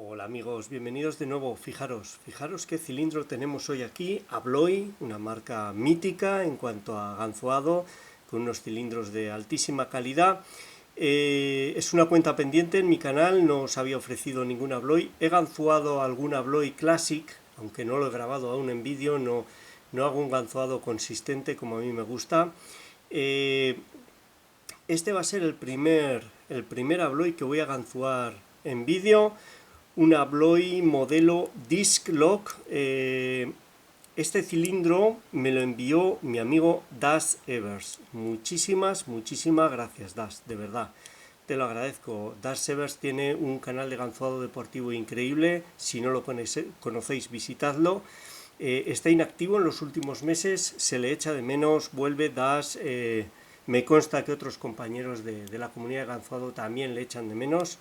Hola amigos, bienvenidos de nuevo. Fijaros qué cilindro tenemos hoy aquí. Abloy, una marca mítica en cuanto a ganzoado, con unos cilindros de altísima calidad. Es una cuenta pendiente en mi canal, no os había ofrecido ningún Abloy. He ganzoado algún Abloy Classic, aunque no lo he grabado aún en vídeo, no hago un ganzoado consistente como a mí me gusta. Este va a ser el primer Abloy que voy a ganzoar en vídeo. Un Abloy modelo Disc Lock. Este cilindro me lo envió mi amigo Das Evers. Muchísimas gracias, Das, de verdad. Te lo agradezco. Das Evers tiene un canal de ganzoado deportivo increíble. Si no lo conocéis, visitadlo. Está inactivo en los últimos meses, se le echa de menos, vuelve Das. Me consta que otros compañeros de la comunidad de ganzoado también le echan de menos.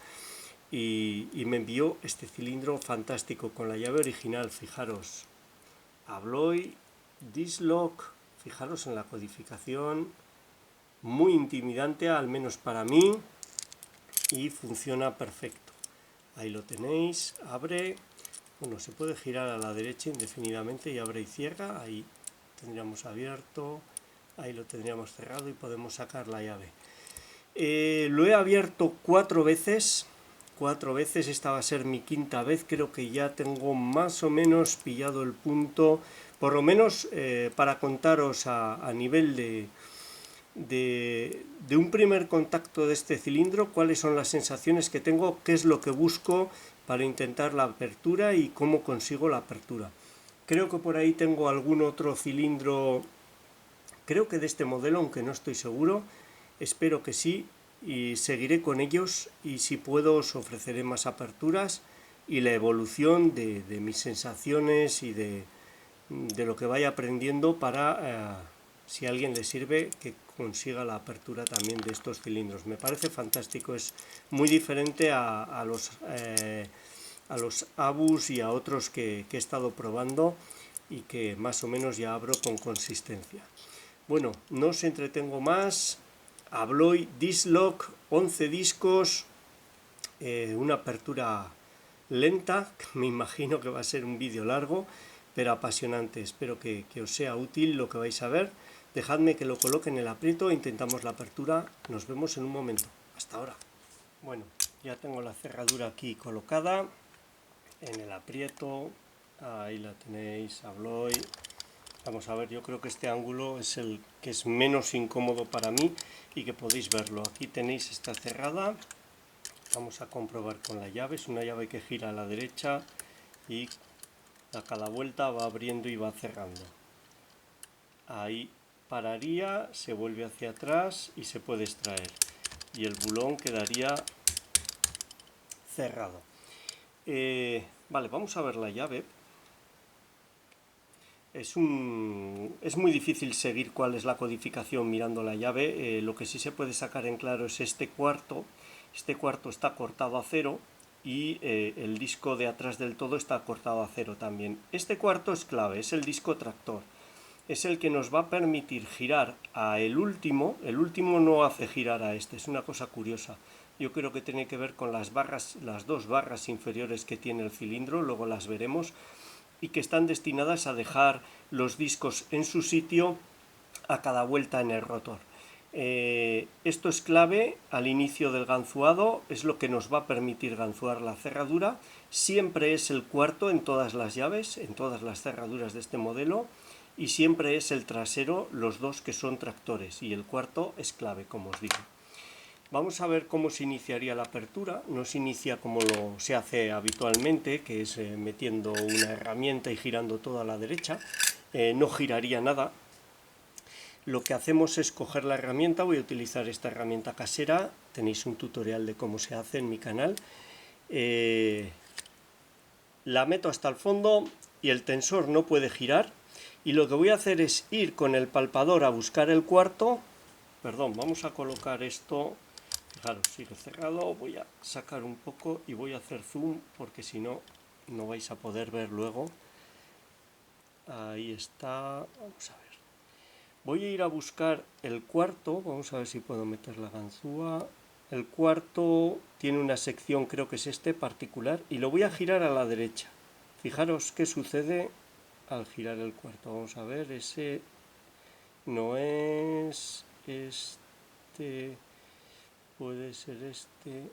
Y me envió este cilindro fantástico con la llave original. Fijaros, Abloy Disc Lock, fijaros en la codificación, muy intimidante, al menos para mí, y funciona perfecto. Ahí lo tenéis, abre, bueno, se puede girar a la derecha indefinidamente y abre y cierra. Ahí tendríamos abierto, ahí lo tendríamos cerrado y podemos sacar la llave. Lo he abierto 4 veces. Esta va a ser mi quinta vez. Creo que ya tengo más o menos pillado el punto, por lo menos para contaros a nivel de un primer contacto de este cilindro, cuáles son las sensaciones que tengo, qué es lo que busco para intentar la apertura y cómo consigo la apertura. Creo que por ahí tengo algún otro cilindro, creo que de este modelo, aunque no estoy seguro. Espero que sí, y seguiré con ellos, y si puedo os ofreceré más aperturas y la evolución de mis sensaciones y de lo que vaya aprendiendo para, si a alguien le sirve, que consiga la apertura también de estos cilindros. Me parece fantástico, es muy diferente a los Abus y a otros que he estado probando y que más o menos ya abro con consistencia. Bueno, no os entretengo más. Abloy Disc Lock, 11 discos, una apertura lenta, me imagino que va a ser un vídeo largo, pero apasionante. Espero que os sea útil lo que vais a ver. Dejadme que lo coloque en el aprieto e intentamos la apertura. Nos vemos en un momento. Hasta ahora. Bueno, ya tengo la cerradura aquí colocada en el aprieto. Ahí la tenéis, Abloy. Vamos a ver, yo creo que este ángulo es el que es menos incómodo para mí y que podéis verlo. Aquí tenéis, esta cerrada. Vamos a comprobar con la llave. Es una llave que gira a la derecha y a cada vuelta va abriendo y va cerrando. Ahí pararía, se vuelve hacia atrás y se puede extraer. Y el bulón quedaría cerrado. Vale, vamos a ver la llave. Es muy difícil seguir cuál es la codificación mirando la llave. Lo que sí se puede sacar en claro es este cuarto. Este cuarto está cortado a cero y el disco de atrás del todo está cortado a cero también. Este cuarto es clave, es el disco tractor. Es el que nos va a permitir girar a el último. El último no hace girar a este, es una cosa curiosa. Yo creo que tiene que ver con las barras, las dos barras inferiores que tiene el cilindro, luego las veremos, y que están destinadas a dejar los discos en su sitio a cada vuelta en el rotor. Esto es clave al inicio del ganzoado, es lo que nos va a permitir ganzoar la cerradura. Siempre es el cuarto en todas las llaves, en todas las cerraduras de este modelo, y siempre es el trasero, los dos que son tractores, y el cuarto es clave, como os digo. Vamos a ver cómo se iniciaría la apertura. No se inicia como se hace habitualmente, que es metiendo una herramienta y girando todo a la derecha. No giraría nada. Lo que hacemos es coger la herramienta. Voy a utilizar esta herramienta casera. Tenéis un tutorial de cómo se hace en mi canal. La meto hasta el fondo y el tensor no puede girar. Y lo que voy a hacer es ir con el palpador a buscar el cuarto. Perdón, vamos a colocar esto. Fijaros, sigue cerrado. Voy a sacar un poco y voy a hacer zoom porque si no, no vais a poder ver luego. Ahí está. Vamos a ver. Voy a ir a buscar el cuarto. Vamos a ver si puedo meter la ganzúa. El cuarto tiene una sección, creo que es este particular, y lo voy a girar a la derecha. Fijaros qué sucede al girar el cuarto. Vamos a ver, ese no es este, puede ser este.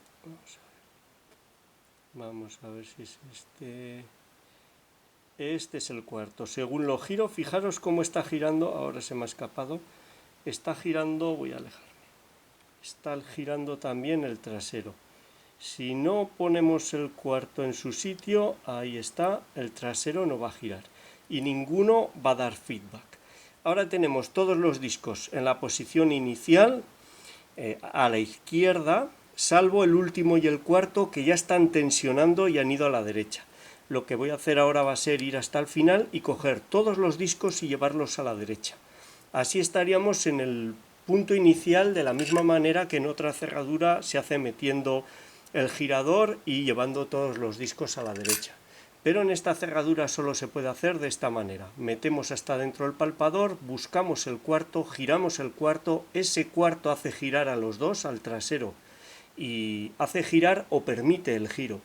Vamos a ver si es este. Este es el cuarto. Según lo giro, fijaros cómo está girando. Ahora se me ha escapado. Está girando, voy a alejarme. Está girando también el trasero. Si no ponemos el cuarto en su sitio, ahí está, el trasero no va a girar y ninguno va a dar feedback. Ahora tenemos todos los discos en la posición inicial, a la izquierda, salvo el último y el cuarto que ya están tensionando y han ido a la derecha. Lo que voy a hacer ahora va a ser ir hasta el final y coger todos los discos y llevarlos a la derecha. Así estaríamos en el punto inicial de la misma manera que en otra cerradura se hace metiendo el girador y llevando todos los discos a la derecha. Pero en esta cerradura solo se puede hacer de esta manera. Metemos hasta dentro el palpador, buscamos el cuarto, giramos el cuarto, ese cuarto hace girar a los dos, al trasero, y hace girar o permite el giro.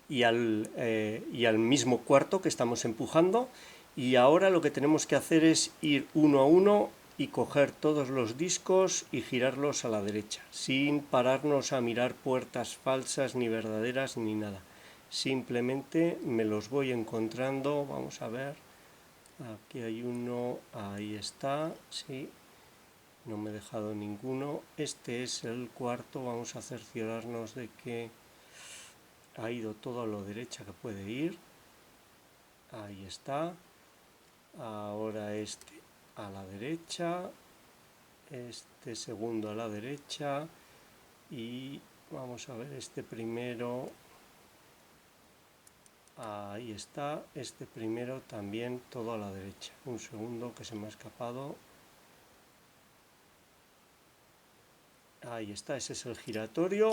Y al mismo cuarto que estamos empujando, y ahora lo que tenemos que hacer es ir uno a uno y coger todos los discos y girarlos a la derecha, sin pararnos a mirar puertas falsas ni verdaderas ni nada. Simplemente me los voy encontrando. Vamos a ver, aquí hay uno, ahí está, sí, no me he dejado ninguno. Este es el cuarto, vamos a cerciorarnos de que ha ido todo a la derecha que puede ir. Ahí está. Ahora este a la derecha, este segundo a la derecha y vamos a ver este primero. Ahí está, este primero también todo a la derecha. Un segundo que se me ha escapado. Ahí está, ese es el giratorio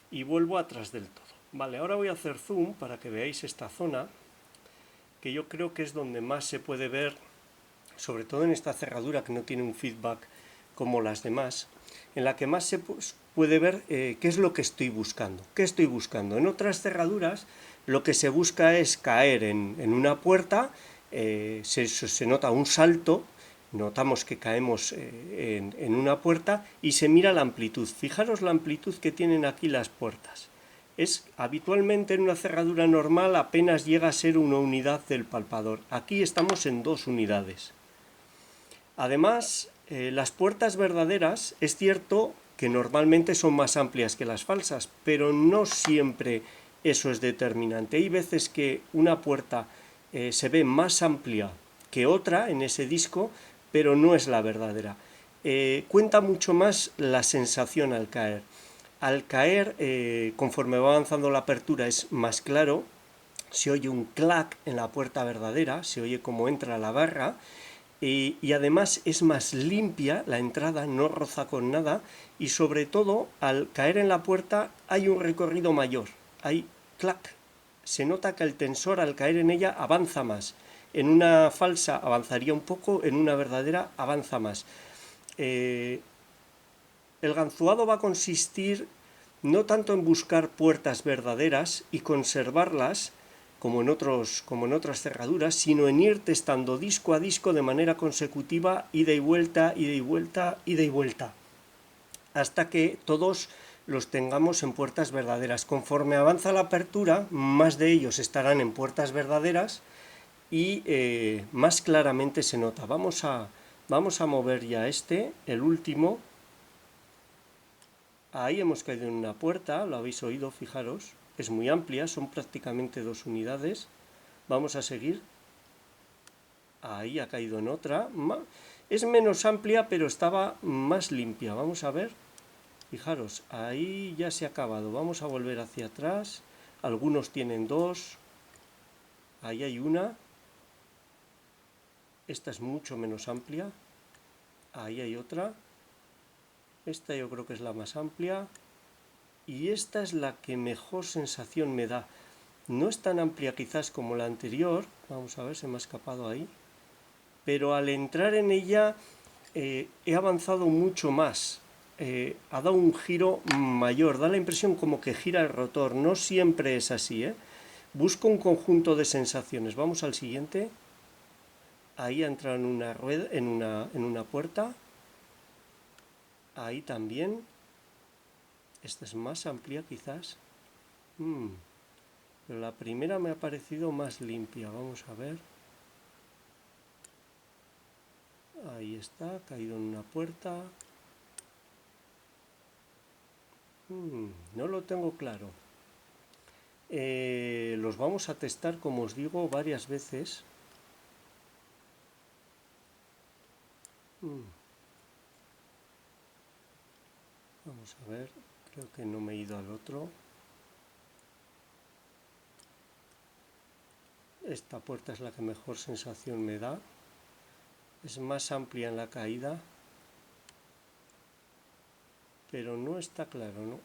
y vuelvo atrás del todo. Vale, ahora voy a hacer zoom para que veáis esta zona, que yo creo que es donde más se puede ver, sobre todo en esta cerradura que no tiene un feedback como las demás, en la que más se puede ver qué es lo que estoy buscando. ¿Qué estoy buscando? En otras cerraduras lo que se busca es caer en una puerta, se nota un salto, notamos que caemos en una puerta y se mira la amplitud. Fijaros la amplitud que tienen aquí las puertas. Habitualmente en una cerradura normal apenas llega a ser una unidad del palpador. Aquí estamos en 2 unidades. Además, las puertas verdaderas es cierto que normalmente son más amplias que las falsas, pero no siempre eso es determinante. Hay veces que una puerta se ve más amplia que otra en ese disco, pero no es la verdadera. Cuenta mucho más la sensación al caer. Al caer, conforme va avanzando la apertura, es más claro, se oye un clac en la puerta verdadera, se oye cómo entra la barra, y además es más limpia la entrada, no roza con nada, y sobre todo, al caer en la puerta hay un recorrido mayor, hay clac, se nota que el tensor al caer en ella avanza más. En una falsa avanzaría un poco, en una verdadera avanza más. El ganzuado va a consistir no tanto en buscar puertas verdaderas y conservarlas, como en otras cerraduras, sino en ir testando disco a disco de manera consecutiva, ida y vuelta, ida y vuelta, ida y vuelta, hasta que todos los tengamos en puertas verdaderas. Conforme avanza la apertura, más de ellos estarán en puertas verdaderas y más claramente se nota. Vamos a mover ya el último. Ahí hemos caído en una puerta, lo habéis oído, fijaros, es muy amplia, son prácticamente 2 unidades. Vamos a seguir. Ahí ha caído en otra. Es menos amplia, pero estaba más limpia. Vamos a ver. Fijaros, ahí ya se ha acabado. Vamos a volver hacia atrás. Algunos tienen 2. Ahí hay una. Esta es mucho menos amplia. Ahí hay otra. Esta yo creo que es la más amplia. Y esta es la que mejor sensación me da. No es tan amplia quizás como la anterior. Vamos a ver, se me ha escapado ahí. Pero al entrar en ella he avanzado mucho más. ha dado un giro mayor, da la impresión como que gira el rotor, no siempre es así, ¿eh? Busco un conjunto de sensaciones, vamos al siguiente. Ahí ha entrado en una rueda, en una puerta. Ahí también. Esta es más amplia quizás. Pero la primera me ha parecido más limpia. Vamos a ver. Ahí está, caído en una puerta. No lo tengo claro. Los vamos a testar, como os digo, varias veces. Vamos a ver, creo que no me he ido al otro. Esta puerta es la que mejor sensación me da. Es más amplia en la caída, pero no está claro, ¿no?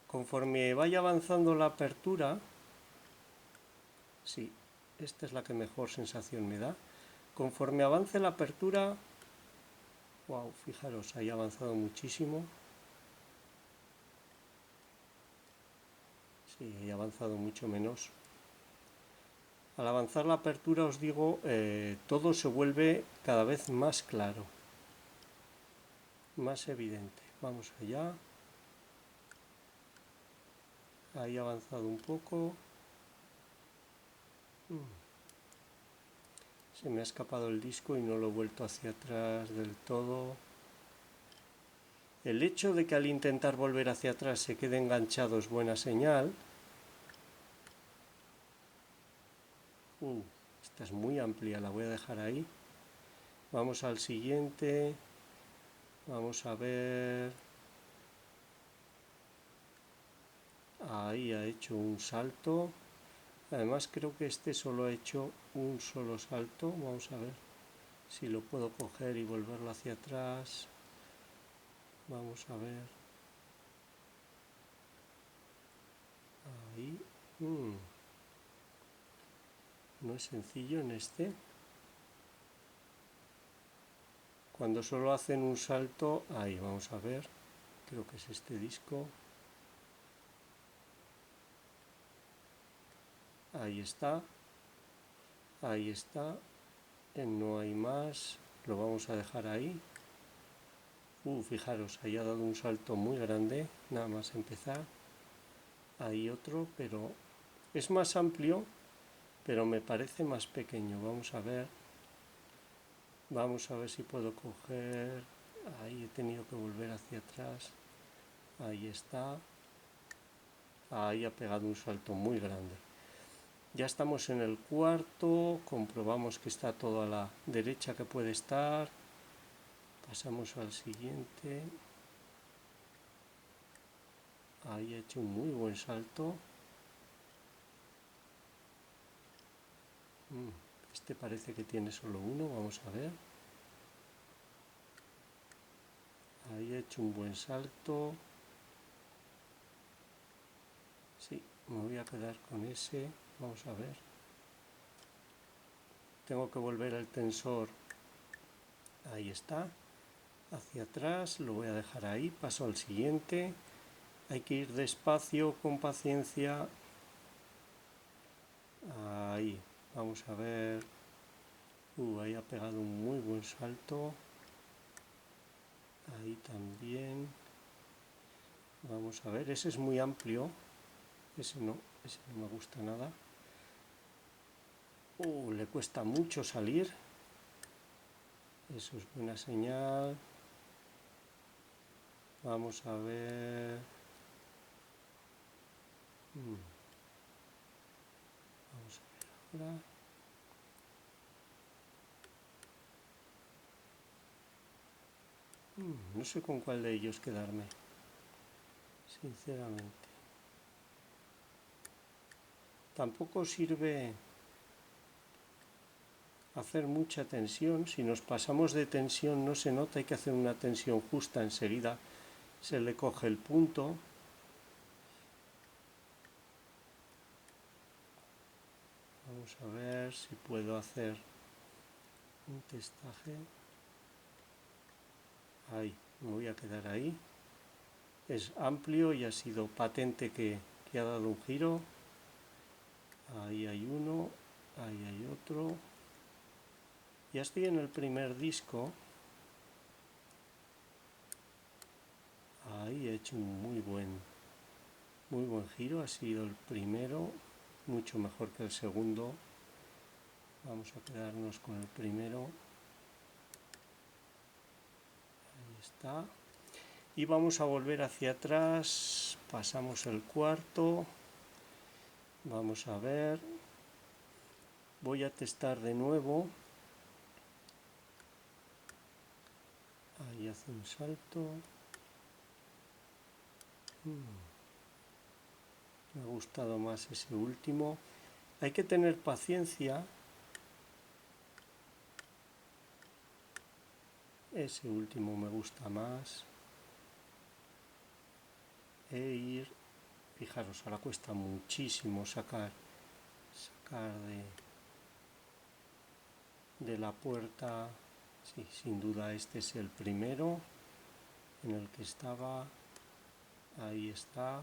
Conforme vaya avanzando la apertura, sí, esta es la que mejor sensación me da. Conforme avance la apertura, wow, fijaros, ahí ha avanzado muchísimo. Sí, ahí ha avanzado mucho menos. Al avanzar la apertura, os digo, todo se vuelve cada vez más claro, más evidente. Vamos allá. Ahí ha avanzado un poco. Se me ha escapado el disco y no lo he vuelto hacia atrás del todo. El hecho de que al intentar volver hacia atrás se quede enganchado es buena señal. Esta es muy amplia, la voy a dejar ahí. Vamos al siguiente. Vamos a ver. Ahí ha hecho un salto. Además creo que este solo ha hecho un solo salto. Vamos a ver si lo puedo coger y volverlo hacia atrás. Vamos a ver. Ahí. No es sencillo en este. Cuando solo hacen un salto, ahí vamos a ver. Creo que es este disco. Ahí está. Ahí está. No hay más. Lo vamos a dejar ahí. Fijaros, ahí ha dado un salto muy grande. Nada más empezar. Hay otro, pero es más amplio, pero me parece más pequeño. Vamos a ver. Vamos a ver si puedo coger. Ahí he tenido que volver hacia atrás. Ahí está. Ahí ha pegado un salto muy grande. Ya estamos en el cuarto. Comprobamos que está todo a la derecha que puede estar. Pasamos al siguiente. Ahí ha hecho un muy buen salto. Este parece que tiene solo uno. Vamos a ver. Ahí ha hecho un buen salto. Sí, me voy a quedar con ese. Vamos a ver. Tengo que volver al tensor. Ahí está. Hacia atrás. Lo voy a dejar ahí. Paso al siguiente. Hay que ir despacio, con paciencia. Ahí. Vamos a ver. Ahí ha pegado un muy buen salto. Ahí también. Vamos a ver. Ese es muy amplio. Ese no me gusta nada. Le cuesta mucho salir. Eso es buena señal. Vamos a ver. Vamos a ver ahora. No sé con cuál de ellos quedarme, sinceramente. Tampoco sirve hacer mucha tensión. Si nos pasamos de tensión no se nota, hay que hacer una tensión justa enseguida. Se le coge el punto. Vamos a ver si puedo hacer un testaje. Ahí, me voy a quedar ahí. Es amplio y ha sido patente que ha dado un giro. Ahí hay uno, ahí hay otro. Ya estoy en el primer disco. Ahí he hecho un muy buen giro. Ha sido el primero, mucho mejor que el segundo. Vamos a quedarnos con el primero. Ahí está. Y vamos a volver hacia atrás. Pasamos el cuarto. Vamos a ver. Voy a testar de nuevo. Ahí hace un salto. Me ha gustado más ese último. Hay que tener paciencia. Ese último me gusta más. Fijaros, ahora cuesta muchísimo sacar de la puerta. Sí, sin duda este es el primero en el que estaba. Ahí está.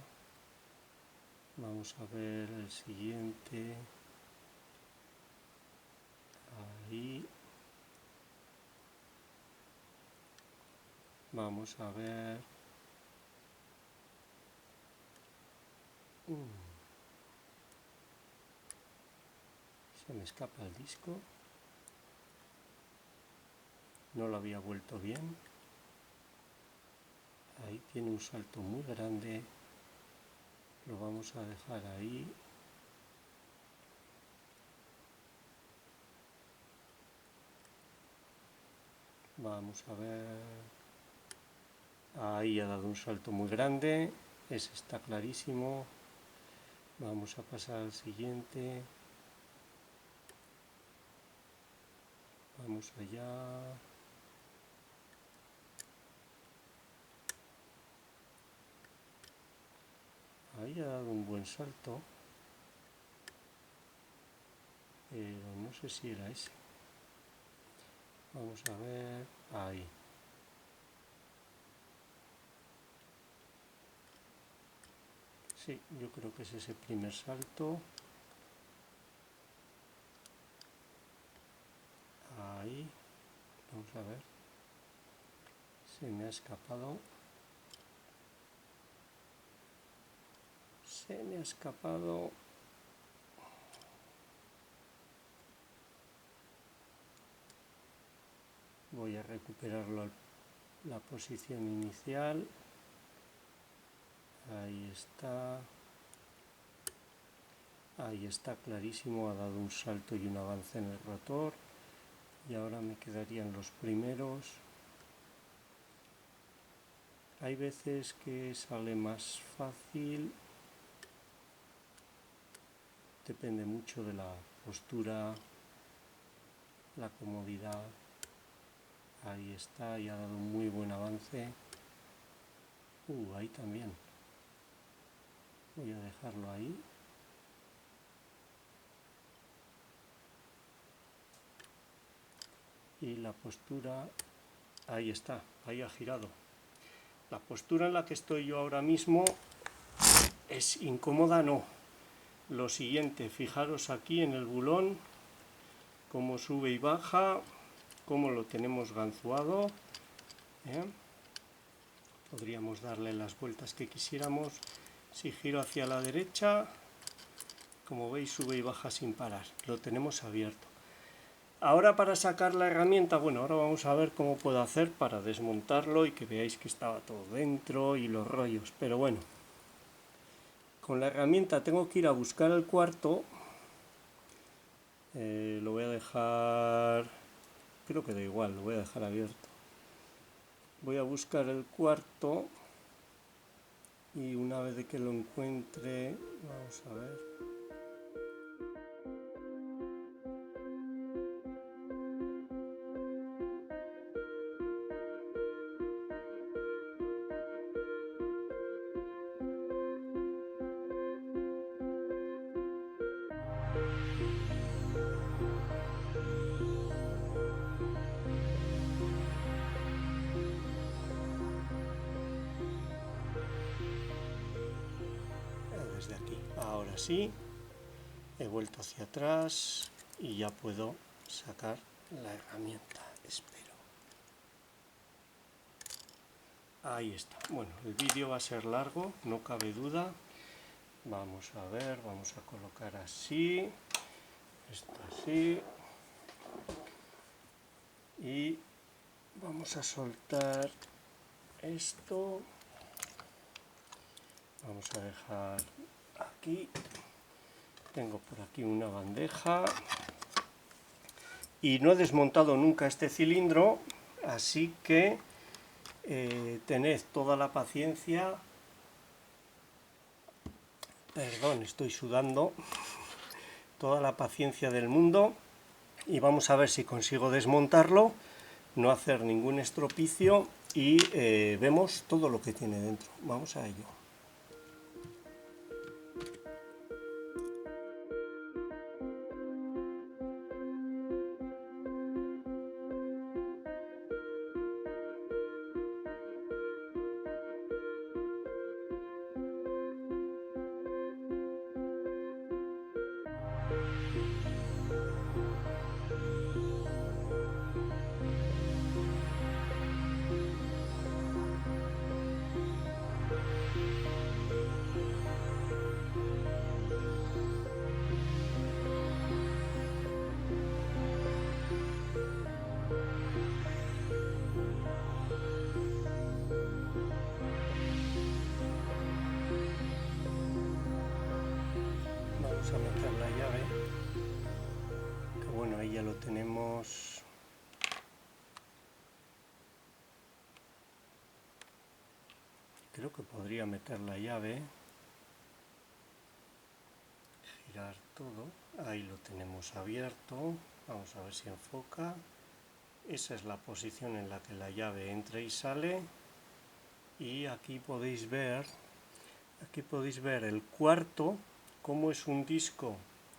Vamos a ver el siguiente. Ahí. Vamos a ver. Se me escapa el disco. No lo había vuelto bien. Ahí tiene un salto muy grande. Lo vamos a dejar ahí. Vamos a ver. Ahí ha dado un salto muy grande. Ese está clarísimo. Vamos a pasar al siguiente. Vamos allá. Ahí ha dado un buen salto. Pero no sé si era ese. Vamos a ver. Ahí. Sí, yo creo que es ese primer salto. Ahí. Vamos a ver. Se me ha escapado. Se me ha escapado. Voy a recuperarlo la posición inicial. Ahí está. Ahí está clarísimo, ha dado un salto y un avance en el rotor. Y ahora me quedarían los primeros. Hay veces que sale más fácil. Depende mucho de la postura, la comodidad. Ahí está, y ha dado un muy buen avance. Ahí también. Voy a dejarlo ahí. Y la postura, ahí está, ahí ha girado. La postura en la que estoy yo ahora mismo es incómoda, no. Lo siguiente, fijaros aquí en el bulón, cómo sube y baja, cómo lo tenemos ganzuado. Podríamos darle las vueltas que quisiéramos. Si giro hacia la derecha, como veis, sube y baja sin parar. Lo tenemos abierto. Ahora para sacar la herramienta, bueno, ahora vamos a ver cómo puedo hacer para desmontarlo y que veáis que estaba todo dentro y los rollos. Pero bueno, con la herramienta tengo que ir a buscar el cuarto. Lo voy a dejar, creo que da igual, lo voy a dejar abierto. Voy a buscar el cuarto y una vez de que lo encuentre, vamos a ver. así, he vuelto hacia atrás y ya puedo sacar la herramienta, espero. Ahí está. Bueno, el vídeo va a ser largo, no cabe duda. Vamos a ver, vamos a colocar así, esto así, y vamos a soltar esto, vamos a dejar aquí, tengo por aquí una bandeja, y no he desmontado nunca este cilindro, así que tened toda la paciencia. Perdón, estoy sudando. Toda la paciencia del mundo y vamos a ver si consigo desmontarlo, no hacer ningún estropicio y vemos todo lo que tiene dentro. Vamos a ello. Vamos a meter la llave, que bueno, ahí ya lo tenemos. Creo que podría meter la llave, girar todo, ahí lo tenemos abierto, vamos a ver si enfoca. Esa es la posición en la que la llave entra y sale, y aquí podéis ver el cuarto, como es un disco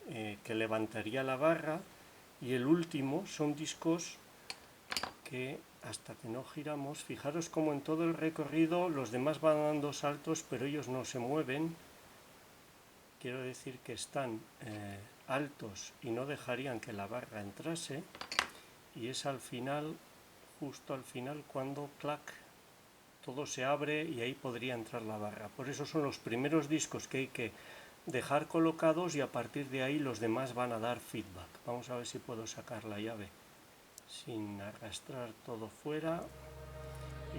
que levantaría la barra, y el último son discos que hasta que no giramos, fijaros como en todo el recorrido los demás van dando saltos pero ellos no se mueven, quiero decir que están altos y no dejarían que la barra entrase, y es al final, justo al final, cuando clac, todo se abre y ahí podría entrar la barra. Por eso son los primeros discos que hay que dejar colocados y a partir de ahí los demás van a dar feedback. Vamos a ver si puedo sacar la llave sin arrastrar todo fuera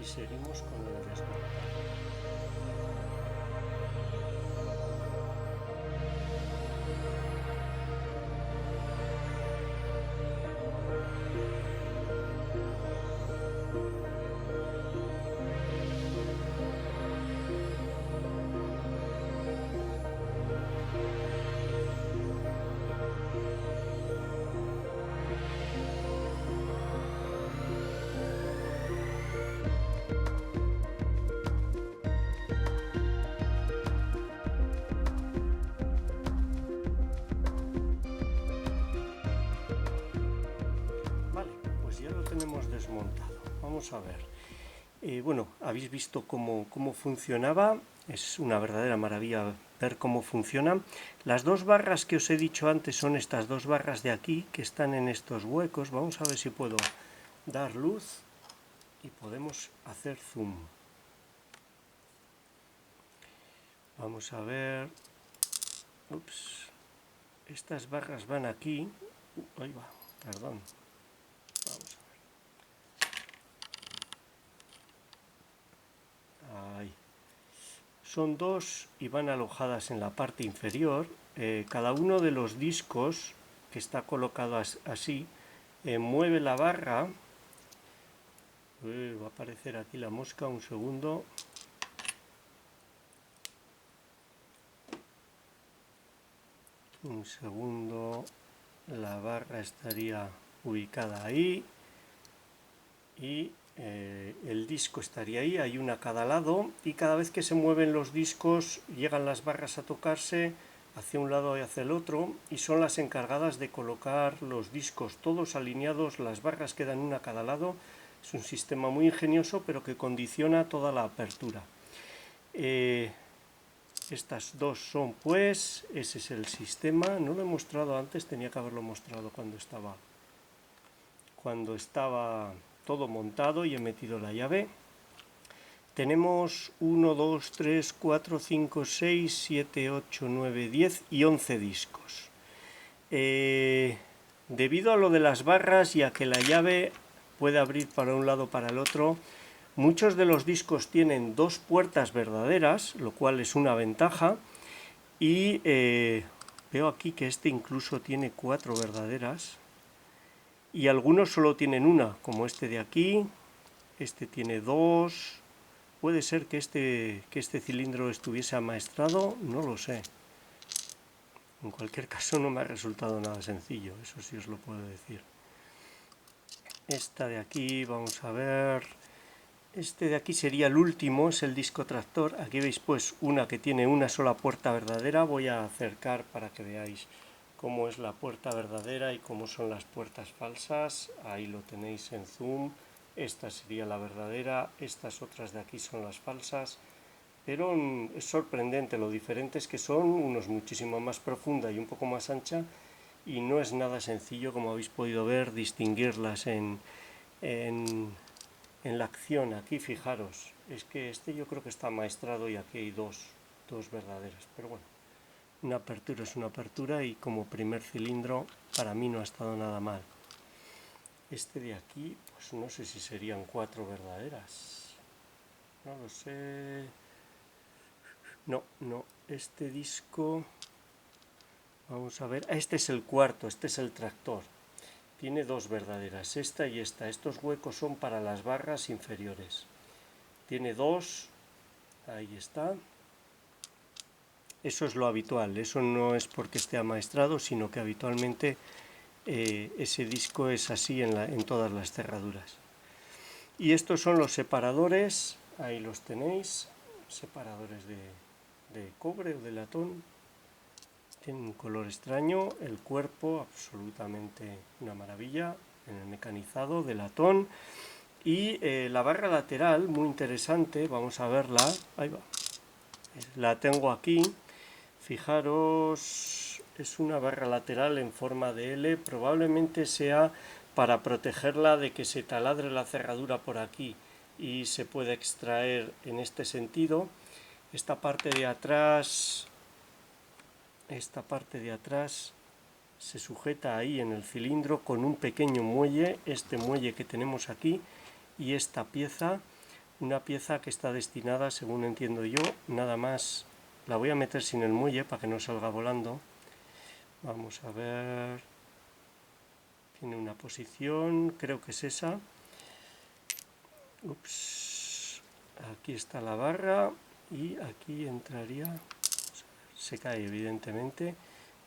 y seguimos con el desmontaje. Ya lo tenemos desmontado. Vamos a ver. Bueno, habéis visto cómo funcionaba. Es una verdadera maravilla ver cómo funciona. Las dos barras que os he dicho antes son estas dos barras de aquí que están en estos huecos. Vamos a ver si puedo dar luz y podemos hacer zoom. Vamos a ver. Ups. Estas barras van aquí. Ahí va, perdón. Vamos a ver. Ahí. Son dos y van alojadas en la parte inferior. Cada uno de los discos que está colocado así mueve la barra. Va a aparecer aquí la mosca, un segundo. Un segundo. La barra estaría ubicada ahí y el disco estaría ahí, hay una a cada lado, y cada vez que se mueven los discos llegan las barras a tocarse hacia un lado y hacia el otro, y son las encargadas de colocar los discos todos alineados, las barras quedan una a cada lado. Es un sistema muy ingenioso pero que condiciona toda la apertura. Estas dos son pues, ese es el sistema, no lo he mostrado antes, tenía que haberlo mostrado cuando estaba todo montado y he metido la llave. Tenemos 1, 2, 3, 4, 5, 6, 7, 8, 9, 10 y 11 discos. Debido a lo de las barras y a que la llave puede abrir para un lado o para el otro, muchos de los discos tienen dos puertas verdaderas, lo cual es una ventaja, y veo aquí que este incluso tiene 4 verdaderas, y algunos solo tienen una, como este de aquí, este tiene 2, puede ser que este cilindro estuviese amaestrado, no lo sé. En cualquier caso no me ha resultado nada sencillo, eso sí os lo puedo decir. Esta de aquí, vamos a ver, este de aquí sería el último, es el disco tractor. Aquí veis pues una que tiene una sola puerta verdadera, voy a acercar para que veáis cómo es la puerta verdadera y cómo son las puertas falsas. Ahí lo tenéis en zoom, esta sería la verdadera, estas otras de aquí son las falsas. Pero es sorprendente lo diferentes que son, unos muchísimo más profunda y un poco más ancha, y no es nada sencillo, como habéis podido ver, distinguirlas en la acción. Aquí fijaros, es que este yo creo que está maestrado y aquí hay dos verdaderas, pero bueno, una apertura es una apertura y como primer cilindro para mí no ha estado nada mal. Este de aquí, pues no sé si serían 4 verdaderas, no lo sé. No, este disco, vamos a ver, este es el cuarto, este es el tractor. Tiene 2 verdaderas, esta y esta. Estos huecos son para las barras inferiores. Tiene 2, ahí está. Eso es lo habitual, eso no es porque esté amaestrado, sino que habitualmente ese disco es así en todas las cerraduras. Y estos son los separadores, ahí los tenéis, separadores de cobre o de latón. Tiene un color extraño, el cuerpo absolutamente una maravilla, en el mecanizado de latón. Y la barra lateral, muy interesante, vamos a verla, ahí va, la tengo aquí, fijaros, es una barra lateral en forma de L, probablemente sea para protegerla de que se taladre la cerradura por aquí y se pueda extraer en este sentido. Esta parte de atrás se sujeta ahí en el cilindro con un pequeño muelle, este muelle que tenemos aquí, y esta pieza, una pieza que está destinada, según entiendo yo, nada más. La voy a meter sin el muelle para que no salga volando. Vamos a ver, tiene una posición, creo que es esa. Ups, aquí está la barra y aquí entraría, se cae evidentemente,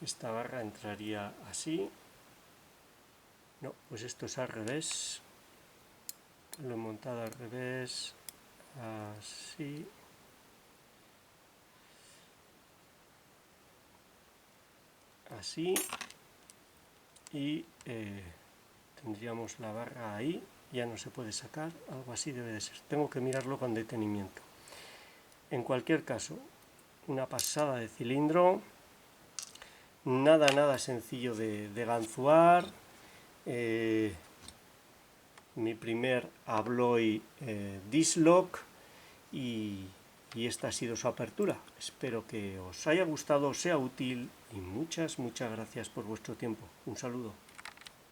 esta barra entraría así. No, pues esto es al revés, lo he montado al revés, así, así, y tendríamos la barra ahí, ya no se puede sacar, algo así debe de ser, tengo que mirarlo con detenimiento. En cualquier caso, una pasada de cilindro, nada sencillo de ganzuar. Mi primer Abloy Disc-Lock y esta ha sido su apertura. Espero que os haya gustado, sea útil y muchas gracias por vuestro tiempo. Un saludo.